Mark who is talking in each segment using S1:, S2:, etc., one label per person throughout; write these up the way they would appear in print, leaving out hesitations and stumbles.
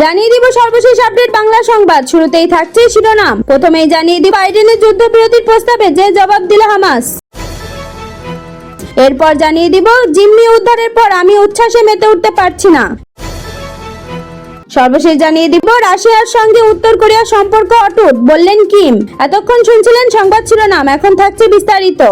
S1: জানিয়ে দিব সর্বশেষ আপডেট বাংলা সংবাদ। শুরুতেই থাকছে শিরোনাম। প্রথমেই জানিয়ে দিব বাইডেনের যুদ্ধবিরতির প্রস্তাবে যে জবাব দিল হামাস। এরপর জানিয়ে দিব জিম্মি উদ্ধারের পর আমি উচ্ছ্বাসে মেতে উঠতে পারছি না। সর্বশেষ জানিয়ে দিব রাশিয়ার সঙ্গে উত্তর কোরিয়ার সম্পর্ক অটুট বললেন কিম। এতক্ষণ শুনছিলেন সংবাদ শিরোনাম, এখন থাকছে বিস্তারিত।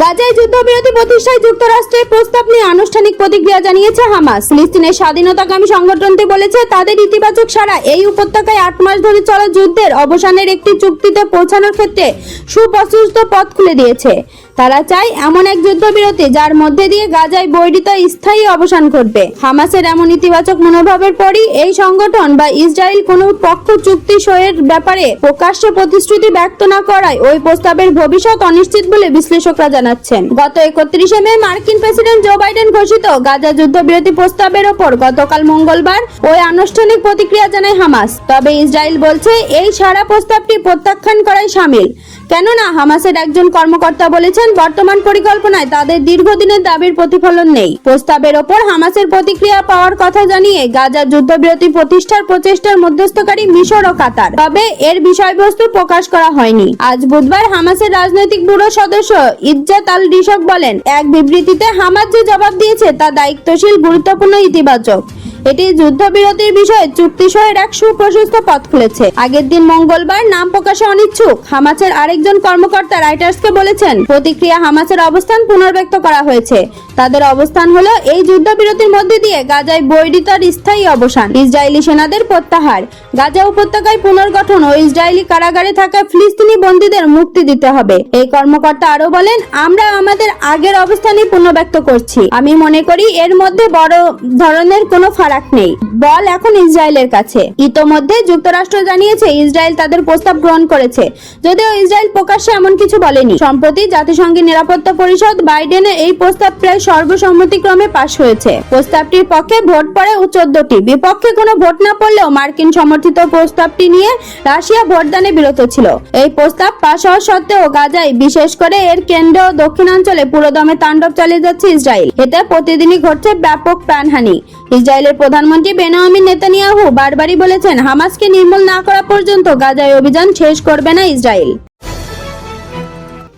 S1: গাজায় যুদ্ধবিরতি প্রতিষ্ঠায় যুক্তরাষ্ট্রের প্রস্তাব নিয়ে আনুষ্ঠানিক প্রতিক্রিয়া জানিয়েছে হামাস। ফিলিস্তিনের স্বাধীনতাকামী সংগঠনটি বলেছে তাদের ইতিবাচক সাড়া এই উপত্যকায় 8 মাস ধরে চলা যুদ্ধের অবসানের একটি চুক্তিতে পৌঁছানোর ক্ষেত্রে সুপ্রশস্ত পথ খুলে দিয়েছে। তারা চায় এমন এক যুদ্ধবিরতি যার মধ্যে দিয়ে গাজায় বৈরিতা স্থায়ী অবসান ঘটবে। হামাসের এমন ইতিবাচক মনোভাবের পরই এই সংগঠন বা ইসরায়েল কোনো পক্ষ চুক্তি সইয়ের ব্যাপারে প্রকাশ্য প্রতিশ্রুতি ব্যক্ত না করায় ওই প্রস্তাবের ভবিষ্যৎ অনিশ্চিত বলে বিশ্লেষকরা জানাচ্ছেন। গত 31 মে মার্কিন প্রেসিডেন্ট জো বাইডেন ঘোষিত গাজা যুদ্ধবিরতি প্রস্তাবের ওপর গতকাল মঙ্গলবার ওই আনুষ্ঠানিক প্রতিক্রিয়া জানায় হামাস। তবে ইসরায়েল বলছে এই সারা প্রস্তাবটি প্রত্যাখ্যান করাই শামিল। কেননা হামাসের একজন কর্মকর্তা বলেছেন বর্তমান পরিকল্পনায় তাদের দীর্ঘদিনের দাবির প্রতিফলন নেই। প্রস্তাবের ওপর হামাসের প্রতিক্রিয়া পাওয়ার কথা জানিয়ে গাজা যুদ্ধবিরতি প্রতিষ্ঠার প্রচেষ্টার মধ্যস্থকারী মিশর ও কাতার, তবে এর বিষয়বস্তু প্রকাশ করা হয়নি। আজ বুধবার হামাসের রাজনৈতিক ব্যুরো সদস্য ইজ্জাত আল রিশক বলেন, এক বিবৃতিতে হামাস যে জবাব দিয়েছে তা দায়িত্বশীল, গুরুত্বপূর্ণ, ইতিবাচক। এটি যুদ্ধবিরতির বিষয়ে চুক্তি সইয়ের এক সুপ্রশস্ত পথ খুলেছে। আগের দিন মঙ্গলবার নাম প্রকাশে অনিচ্ছুক হামাসের আরেকজন কর্মকর্তা রাইটার্সকে বলেছেন প্রতিক্রিয়া হামাসের অবস্থান পুনর্ব্যক্ত করা হয়েছে। তাদের অবস্থান হলো এই যুদ্ধবিরতির মধ্যে দিয়ে গাজায় বৈরিতার স্থায়ী অবসান, ইসরায়েলি সেনাদের প্রত্যাহার, গাজা উপত্যকায় পুনর্গঠন ও ইসরায়েলি কারাগারে থাকা ফিলিস্তিনি বন্দীদের মুক্তি দিতে হবে। এই কর্মকর্তা আরো বলেন, আমরা আমাদের আগের অবস্থানই পুনর্ব্যক্ত করছি। আমি মনে করি এর মধ্যে বড় ধরনের কোনো ফারাক নেই। বল এখন ইসরায়েলের কাছে। ইতোমধ্যে যুক্তরাষ্ট্র জানিয়েছে ইসরায়েল তাদের প্রস্তাব গ্রহণ করেছে, যদিও ইসরায়েল প্রকাশ্যে এমন কিছু বলেনি। সম্প্রতি জাতিসংঘের নিরাপত্তা পরিষদ বাইডেনের এই প্রস্তাব প্রায় সর্বসম্মতিক্রমে পাশ হয়েছে। প্রস্তাবটির পক্ষে ভোট পড়ে 14টি, বিপক্ষে কোনো ভোট না পড়লেও মার্কিন সমর্থিত প্রস্তাবটি নিয়ে রাশিয়া ভোটদানে বিরত ছিল। এই প্রস্তাব পাশ হওয়া সত্ত্বেও গাজায়, বিশেষ করে এর কেন্দ্র ও দক্ষিণাঞ্চলে পুরোদমে তাণ্ডব চালিয়ে যাচ্ছে ইসরায়েল। এতে প্রতিদিনই ঘটছে ব্যাপক প্রাণহানি। ইসরায়েলের প্রধানমন্ত্রী বেনিয়ামিন নেতানিয়াহু বারবারই বলেছেন হামাসকে নির্মূল না করা পর্যন্ত গাজায় অভিযান শেষ করবে না ইসরায়েল।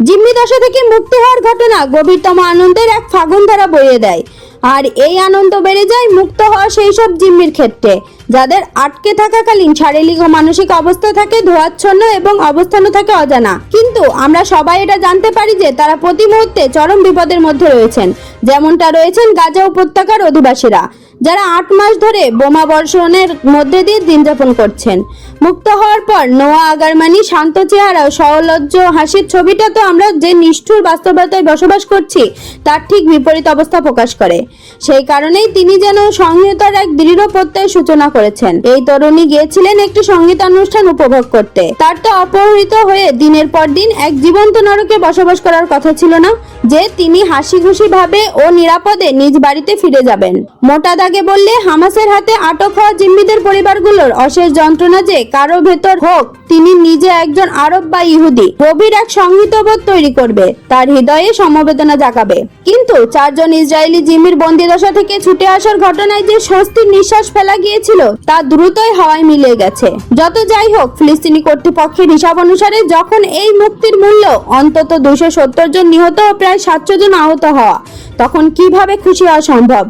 S1: জিম্মি দশা থেকে মুক্তি হওয়ার ঘটনা গভীরতম আনন্দের এক ফাগুন ধারা বইয়ে দেয়। আর এই আনন্দ বেড়ে যায় মুক্ত হওয়া সেই সব জিম্মির ক্ষেত্রে যাদের আটকে থাকাকালীন শারীরিক ও মানসিক অবস্থা থাকে ধোঁয়াচ্ছন্ন এবং অবস্থানও থাকে অজানা। কিন্তু আমরা সবাই এটা জানতে পারি যে তারা প্রতি মুহূর্তে চরম বিপদের মধ্যে রয়েছেন। যেমনটা রয়েছেন গাজা উপত্যকার অধিবাসীরা, যারা 8 মাস ধরে বোমা বর্ষণের মধ্যে দিয়ে দিন যাপন করছেন। মুক্ত হওয়ার পর নোয়া আগারমানি শান্ত চেহারা ও সহলজ্জ হাসির ছবিটা তো আমরা যে নিষ্ঠুর বাস্তবতায় বসবাস করছি তার ঠিক বিপরীত অবস্থা প্রকাশ করে। সেই কারণেই তিনি যেন সংহিতার এক দৃঢ় প্রত্যয়ের সূচনা করেছেন। এই তরুণী গিয়েছিলেন একটি সঙ্গীতানুষ্ঠান উপভোগ করতে। তার তো অপহৃত হয়ে দিনের পর দিন এক জীবন্ত নরকে বসবাস করার কথা ছিল না যে তিনি হাসি খুশি ভাবে ও নিরাপদে নিজ বাড়িতে ফিরে যাবেন। মোটা দাগে বললে হামাসের হাতে আটক হওয়া জিম্মিদের পরিবারগুলোর অশেষ যন্ত্রণা যে কারো ভেতর হোক তিনি নিজে একজন আরব বা ইহুদি গভীর এক সংহিতবোধ তৈরি করবে, তার হৃদয়ে সমবেদনা জাগাবে। কিন্তু 4 জন ইসরায়েলি জিম্মির বন্দিদশা থেকে ছুটে আসার ঘটনায় যে স্বস্তির নিঃশ্বাস ফেলা গিয়েছিল তা দ্রুতই হাওয়ায় মিলিয়ে গেছে। যত যাই হোক, ফিলিস্তিনি কর্তৃপক্ষের হিসাব অনুসারে যখন এই মুক্তির মূল্য অন্তত 270 জন নিহত ও প্রায় 700 জন আহত হওয়া, তখন কিভাবে খুশি হওয়া সম্ভব?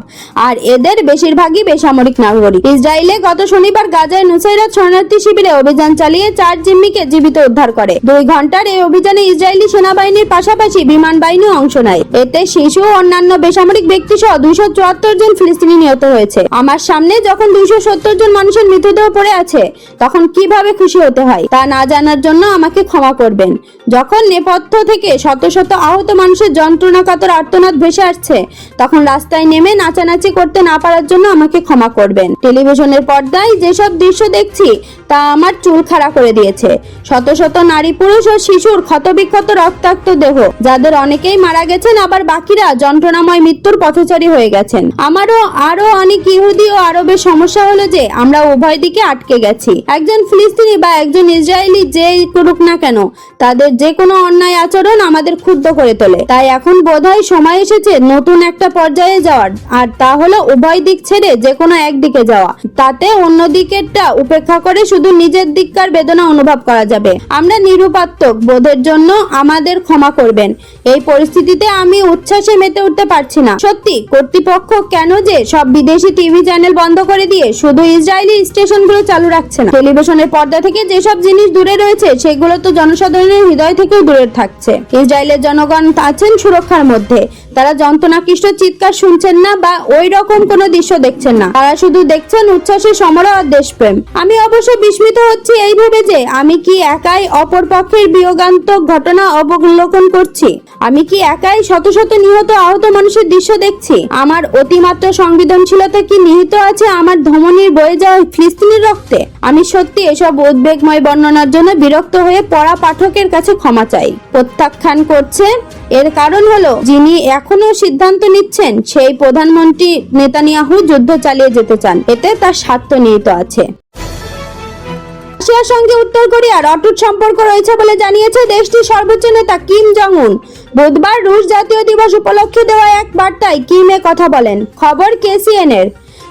S1: আর এদের বেশিরভাগই বেসামরিক নাগরিক। ইসরায়েলে গত শনিবার গাজায় নুসাইরাত শরণার্থী শিবিরে অভিযান চালিয়ে 4 জিম্মিকে জীবিত উদ্ধার করে। 2 ঘন্টার এই অভিযানে ইসরায়েলি সেনাবাহিনীর পাশাপাশি বিমান বাহিনীও অংশ নেয়। এতে শিশু ও অন্যান্য বেসামরিক ব্যক্তি সহ 274 জন ফিলিস্তিনি নিহত হয়েছে। আমার সামনে যখন 270 জন মানুষের মৃতদেহ পড়ে আছে তখন কিভাবে খুশি হতে হয় তা না জানার জন্য আমাকে ক্ষমা করবেন। যখন নেপথ্য থেকে শত শত আহত মানুষের যন্ত্রণাকাতর আর্তনাদ ভেসে আসছে তখন রাস্তায় নেমে নাচানাচি করতে না পারার জন্য আমাকে ক্ষমা করবেন। টেলিভিশনের পর্দায় যেসব দৃশ্য দেখছি তা আমার চুল খাড়া করে দিয়েছে। শত শত নারী, পুরুষ ও শিশুর ক্ষতবিক্ষত রক্তাক্ত দেহ, যাদের অনেকেই মারা গেছেন আবার বাকিরা যন্ত্রণাময় মৃত্যুর পথচারী হয়ে গেছেন। আমারও আরো অনেক ইহুদি ও আরবের সমস্যা হলো যে আমরা উভয় দিকে আটকে গেছি। একজন ফিলিস্তিনি বা একজন ইসরায়েলি যেই করুক না কেন তাদের যে কোনো অন্যায় আচরণ আমাদের ক্ষুব্ধ করে তোলে। তাই এখন বোধহয় সময় এসেছে নতুন একটা পর্যায়ে যাওয়ার, আর তা হলো উভয় দিক ছেড়ে যে কোনো একদিকে যাওয়া, তাতে অন্য দিকেরটা উপেক্ষা করে শুধু নিজের দিককার বেদনা অনুভব করা যাবে। আমরা নিরুপাত্মক বোধের জন্য আমাদের ক্ষমা করবেন। এই পরিস্থিতিতে আমি উচ্ছ্বাসে মেতে উঠতে পারছি না। সত্যি কর্তৃপক্ষ কেন যে সব বিদেশি টিভি চ্যানেল বন্ধ করে দিয়ে শুধু ইসরায়েলি স্টেশনগুলো চালু রাখছে না? টেলিভিশনের পর্দা থেকে যেসব জিনিস দূরে রয়েছে সেগুলো তো জনসাধারণের হৃদয় থেকেও দূরে থাকছে। ইসরায়েলের জনগণ আছেন সুরক্ষার মধ্যে, তারা যন্ত্রণাকৃষ্ট চিৎকার শুনছেন না বা ওই রকম কোনো দৃশ্য দেখছেন না, তারা শুধু দেখছেন উচ্ছ্বাসের সমরা আর দেশপ্রেম। আমি অবশ্য বিস্মিত হচ্ছি এই ভেবে যে আমি কি একাই অপর পক্ষের বিয়োগান্তক ঘটনা অবলোকন করছি? আমি কি একাই শত শত নিহত আহত মানুষের দৃশ্য দেখছি? আমার অতিমাত্রা সংবেদনশীলতা কি নিহিত আছে আমার ধমনীর বয়ে যাওয়া ফিলিস্তিনের রক্তে? আমি সত্যি এসব উদ্বেগময় বর্ণনার জন্য বিরক্ত হয়ে পড়া পাঠকের কাছে ক্ষমা চাই। প্রত্যাখ্যান করছে এর কারণ হলো যিনি এখনো সিদ্ধান্ত নিচ্ছেন সেই প্রধানমন্ত্রী নেতানিয়াহু যুদ্ধ চালিয়ে যেতে চান, এতে তার স্বার্থ নিহিত আছে। রাশিয়ার সঙ্গে উত্তর কোরিয়ার অটুট সম্পর্ক রয়েছে বলে জানিয়েছে দেশটির সর্বোচ্চ নেতা কিম জং উন। বুধবার রুশ জাতীয় দিবস উপলক্ষে দেওয়া এক বার্তায় কিম এ কথা বলেন। খবর KCN এর।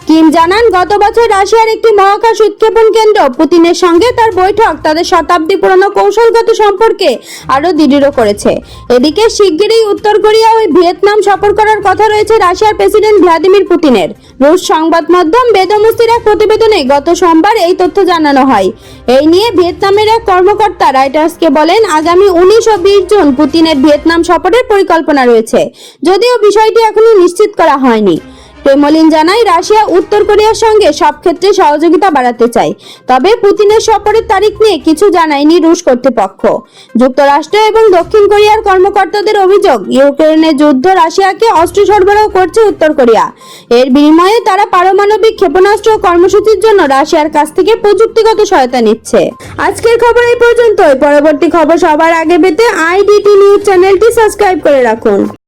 S1: কিম জানান, গত বছর রাশিয়ার একটি মহাকাশ উৎক্ষেপণ কেন্দ্র পুতিনের সঙ্গে তার বৈঠক তাদের শতাব্দী পুরনো কৌশলগত সম্পর্কে আরো দৃঢ় করেছে। এদিকে শিগগিরই উত্তর কোরিয়া ও ভিয়েতনাম সফর করার কথা রয়েছে রাশিয়ার প্রেসিডেন্ট ভ্লাদিমির পুতিনের। রুশ সংবাদ মাধ্যম বেদমস্তির এক প্রতিবেদনে গত সোমবার এই তথ্য জানানো হয়। এই নিয়ে ভিয়েতনামের এক কর্মকর্তা রয়টার্সকে বলেন, আগামী 19 ও 20 জুন পুতিনের ভিয়েতনাম সফরের পরিকল্পনা রয়েছে, যদিও বিষয়টি এখনো নিশ্চিত করা হয়নি। ক্রেমলিন জানায়, রাশিয়া উত্তর কোরিয়ার সঙ্গে সব ক্ষেত্রে সহযোগিতা বাড়াতে চায়, তবে পুতিনের সফরের তারিখ নিয়ে কিছু জানায়নি রুশ কর্তৃপক্ষ। যুক্তরাষ্ট্র এবং দক্ষিণ কোরিয়ার কর্মকর্তাদের অভিযোগ, ইউক্রেনের যুদ্ধ রাশিয়াকে অস্ত্র সরবরাহ করছে উত্তর কোরিয়া। এর বিনিময়ে তারা পারমাণবিক ক্ষেপণাস্ত্র কর্মসূচির জন্য রাশিয়ার কাছ থেকে প্রযুক্তিগত সহায়তা নিচ্ছে। আজকের খবর এই পর্যন্তই। পরবর্তী খবর সবার আগে পেতে IDT নিউজ চ্যানেলটি সাবস্ক্রাইব করে রাখুন।